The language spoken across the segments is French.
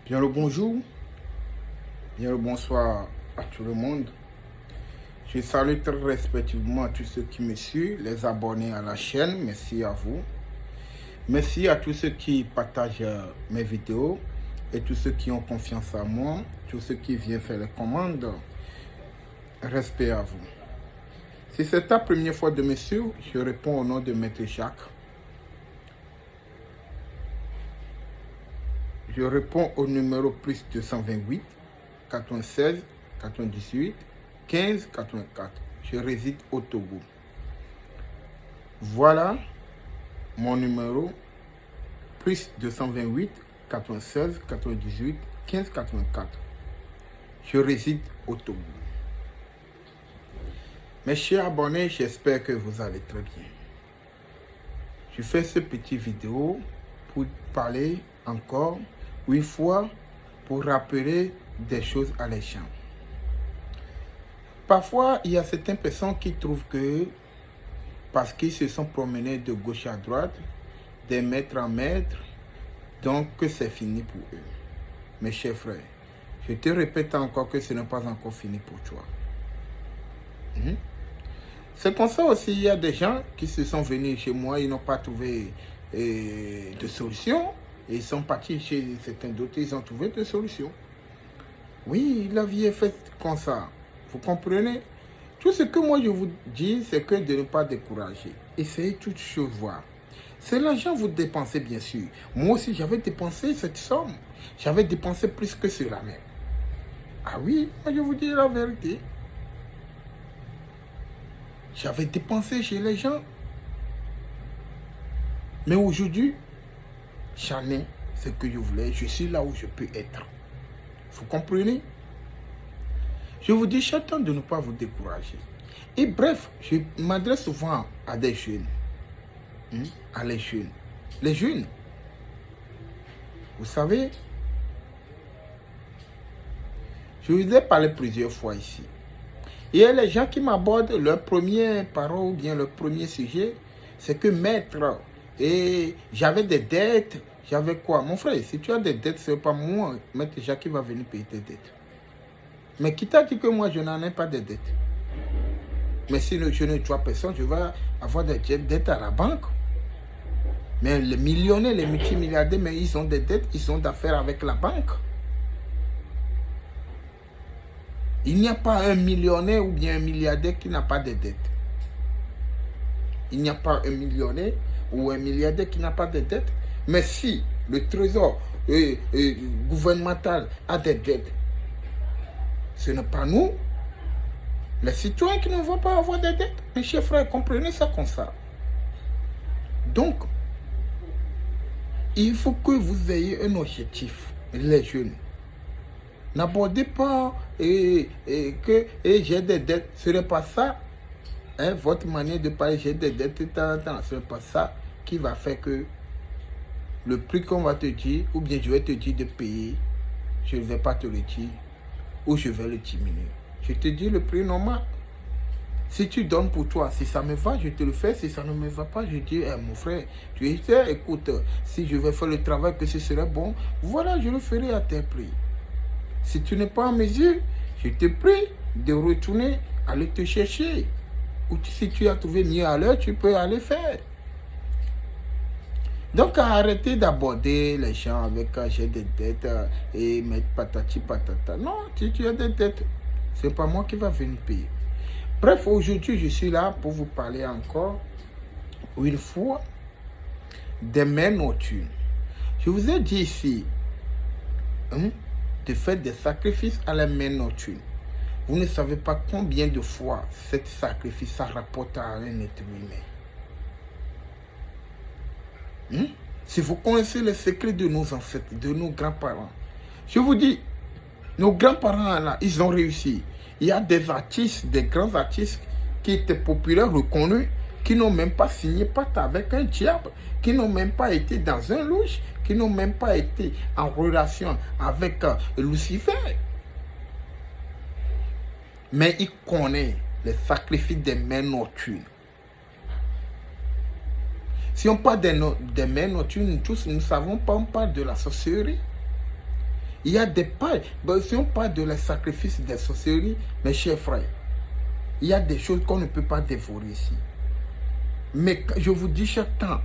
Bien le bonjour, bien le bonsoir à tout le monde. Je salue très respectivement tous ceux qui me suivent, les abonnés à la chaîne, merci à vous. Merci à tous ceux qui partagent mes vidéos et tous ceux qui ont confiance en moi, tous ceux qui viennent faire les commandes. Respect à vous. Si c'est ta première fois de me suivre, je réponds au nom de Maître Jacques. Je réponds au numéro plus 228 96 98 15 84. Je réside au Togo. Voilà mon numéro plus 228 96 98 15 84. Je réside au Togo. Mes chers abonnés, j'espère que vous allez très bien. Je fais ce petit vidéo pour parler encore 8 fois pour rappeler des choses à les gens. Parfois, il y a certaines personnes qui trouvent que parce qu'ils se sont promenés de gauche à droite, de maître en maître, donc que c'est fini pour eux. Mes chers frères, je te répète encore que ce n'est pas encore fini pour toi. C'est comme ça aussi, il y a des gens qui se sont venus chez moi, ils n'ont pas trouvé de solution, et ils sont partis chez certains d'autres, ils ont trouvé des solutions. Oui, la vie est faite comme ça. Vous comprenez? Tout ce que moi je vous dis, c'est que de ne pas décourager. Essayez toutes choses voir. C'est l'argent que vous dépensez, bien sûr. Moi aussi, j'avais dépensé cette somme. J'avais dépensé plus que cela même. Ah oui, moi je vous dis la vérité. J'avais dépensé chez les gens. Mais aujourd'hui, j'en ai ce que je voulais. Je suis là où je peux être. Vous comprenez? Je vous dis chaque temps de ne pas vous décourager. Et bref, je m'adresse souvent à des jeunes. À les jeunes. Les jeunes, vous savez, je vous ai parlé plusieurs fois ici. Il y a les gens qui m'abordent, leur première parole ou bien leur premier sujet, c'est que maître, et j'avais des dettes, j'avais quoi? Mon frère, si tu as des dettes, ce n'est pas moi, maître Jacques, qui va venir payer tes dettes. Mais qui t'a dit que moi, je n'en ai pas de dettes? Mais si je ne vois personne, je vais avoir des dettes à la banque. Mais les millionnaires, les multimilliardaires, mais ils ont des dettes, ils ont d'affaires avec la banque. Il n'y a pas un millionnaire ou bien un milliardaire qui n'a pas de dettes. Il n'y a pas un millionnaire ou un milliardaire qui n'a pas de dettes. Mais si le trésor gouvernemental a des dettes, ce n'est pas nous, les citoyens, qui ne vont pas avoir des dettes. Mes chers frères, comprenez ça comme ça. Donc, il faut que vous ayez un objectif, les jeunes. N'abordez pas que j'ai des dettes. Ce n'est pas ça. Votre manière de parler, j'ai des dettes, ce n'est pas ça qui va faire que le prix qu'on va te dire, ou bien je vais te dire de payer, je ne vais pas te le dire, ou je vais le diminuer. Je te dis le prix normal. Si tu donnes pour toi, si ça me va, je te le fais. Si ça ne me va pas, je dis, mon frère, tu sais, écoute, si je vais faire le travail que ce serait bon, voilà, je le ferai à tel prix. Si tu n'es pas en mesure, je te prie de retourner, aller te chercher. Ou si tu as trouvé mieux à l'heure, tu peux aller faire. Donc, arrêtez d'aborder les gens avec j'ai des dettes et mettre patati patata. Non, si tu as des dettes, ce n'est pas moi qui va venir payer. Bref, aujourd'hui, je suis là pour vous parler encore une fois des mains nocturnes. Je vous ai dit ici de faire des sacrifices à la main nocturne. Vous ne savez pas combien de fois cet sacrifice ça rapporte à un être humain. Si vous connaissez les secrets de nos ancêtres, de nos grands-parents, je vous dis, nos grands-parents là, ils ont réussi. Il y a des artistes, des grands artistes qui étaient populaires, reconnus, qui n'ont même pas signé pacte avec un diable, qui n'ont même pas été dans un louche, qui n'ont même pas été en relation avec Lucifer. Mais ils connaissent les sacrifices des mains nocturnes. Si on parle des mains nocturnes, tous nous savons pas, on parle de la sorcellerie. Il y a des pailles. Ben, si on parle de les sacrifices des sorcelleries, mes chers frères, il y a des choses qu'on ne peut pas dévorer ici. Mais je vous dis chaque temps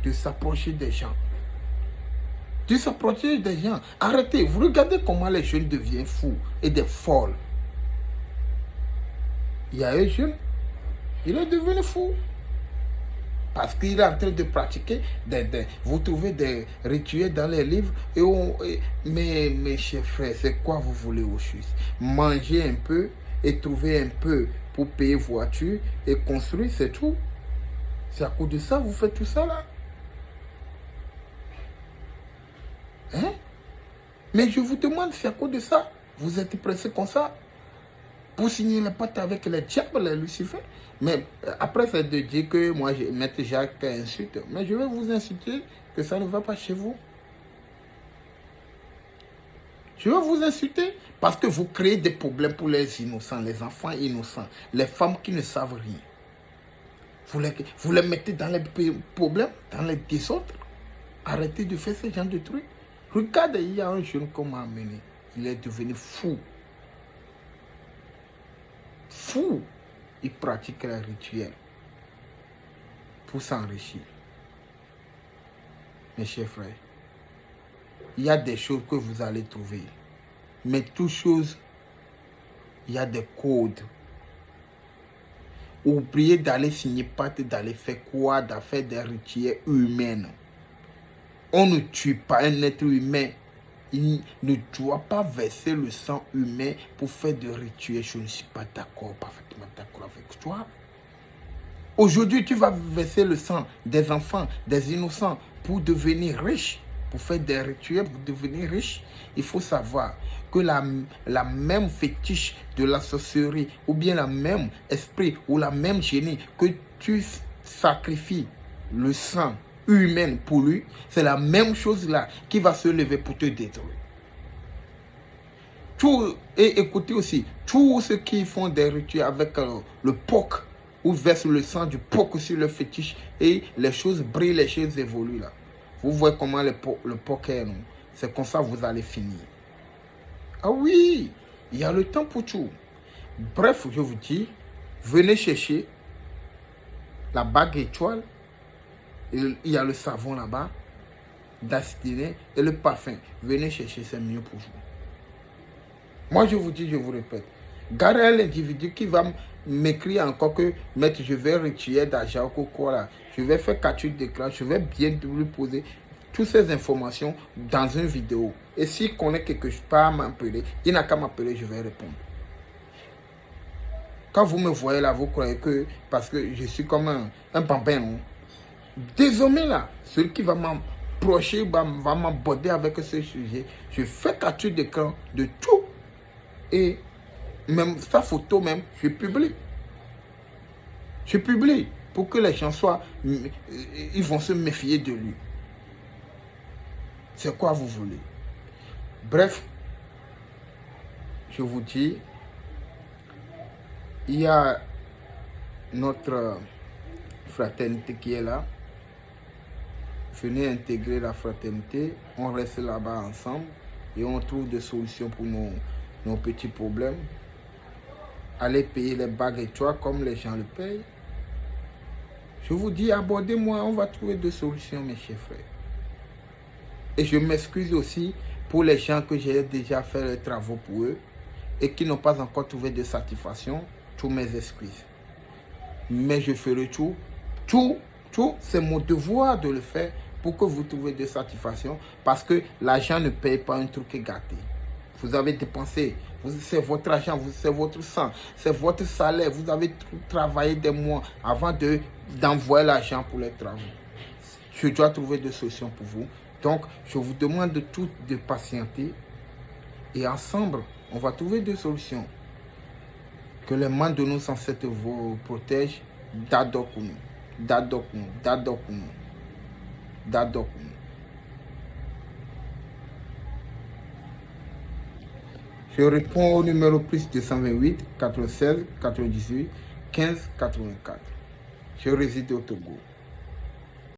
de s'approcher des gens. De s'approcher des gens. Arrêtez. Vous regardez comment les jeunes deviennent fous et des folles. Il y a un jeune, il est devenu fou. Parce qu'il est en train de pratiquer, vous trouvez des rituels dans les livres. Mais mes chers frères, c'est quoi vous voulez au juste? Manger un peu et trouver un peu pour payer voiture et construire, c'est tout. C'est à cause de ça vous faites tout ça là. Hein? Mais je vous demande, c'est à cause de ça. Vous êtes pressé comme ça pour signer les pactes avec les diables, les Lucifer. Mais après, c'est de dire que moi, Maître Jacques insulte. Mais je vais vous insulter que ça ne va pas chez vous. Je vais vous insulter parce que vous créez des problèmes pour les innocents, les enfants innocents, les femmes qui ne savent rien. Vous les mettez dans les problèmes, dans les désordres. Arrêtez de faire ce genre de trucs. Regardez, il y a un jeune qu'on m'a amené. Il est devenu fou. Fou. Il pratique les rituels pour s'enrichir. Mes chers frères, il y a des choses que vous allez trouver. Mais toutes choses, il y a des codes. Oubliez d'aller signer pacte, d'aller faire quoi, de faire des rituels humains. On ne tue pas un être humain. Il ne doit pas verser le sang humain pour faire des rituels. Je ne suis pas d'accord, parfaitement d'accord avec toi. Aujourd'hui, tu vas verser le sang des enfants, des innocents pour devenir riche, pour faire des rituels, pour devenir riche. Il faut savoir que la même fétiche de la sorcellerie ou bien la même esprit ou la même génie que tu sacrifies le sang humaine pour lui, c'est la même chose là qui va se lever pour te détruire. Et écoutez aussi, tous ceux qui font des rituels avec le POC ou versent le sang du POC sur le fétiche et les choses brillent, les choses évoluent là. Vous voyez comment le POC est, non? C'est comme ça que vous allez finir. Ah oui, il y a le temps pour tout. Bref, je vous dis, venez chercher la bague étoile. Il y a le savon là-bas, d'astiné et le parfum. Venez chercher, c'est mieux pour vous. Moi, je vous dis, je vous répète. Gardez l'individu qui va m'écrire encore que, maître, je vais retirer d'argent ou quoi là. Je vais faire capture d'écran, je vais bien lui poser toutes ces informations dans une vidéo. Et s'il connaît quelque chose, pas à m'appeler, il n'a qu'à m'appeler, je vais répondre. Quand vous me voyez là, vous croyez que, parce que je suis comme un bambin, non? Désormais là, celui qui va m'approcher, va m'aborder avec ce sujet, je fais capture d'écran de tout. Et même sa photo même, je publie. Je publie pour que les gens soient, ils vont se méfier de lui. C'est quoi vous voulez? Bref, je vous dis, il y a notre fraternité qui est là. Venez intégrer la fraternité, on reste là-bas ensemble et on trouve des solutions pour nos petits problèmes. Allez payer les bagues étoiles comme les gens le payent. Je vous dis, abordez-moi, on va trouver des solutions, mes chers frères. Et je m'excuse aussi pour les gens que j'ai déjà fait les travaux pour eux et qui n'ont pas encore trouvé de satisfaction. Tous mes excuses. Mais je ferai tout, c'est mon devoir de le faire pour que vous trouviez de satisfaction parce que l'argent ne paye pas un truc gâté. Vous avez dépensé, c'est votre argent, c'est votre sang, c'est votre salaire. Vous avez travaillé des mois avant d'envoyer l'argent pour les travaux. Je dois trouver des solutions pour vous. Donc, je vous demande de patienter et ensemble, on va trouver des solutions. Que les mains de nos ancêtres vous protègent. Dadokunu, Dadokunu, Dadokunu, Dadokunu. Je réponds au numéro plus 228 96 98 15 84. Je réside au Togo.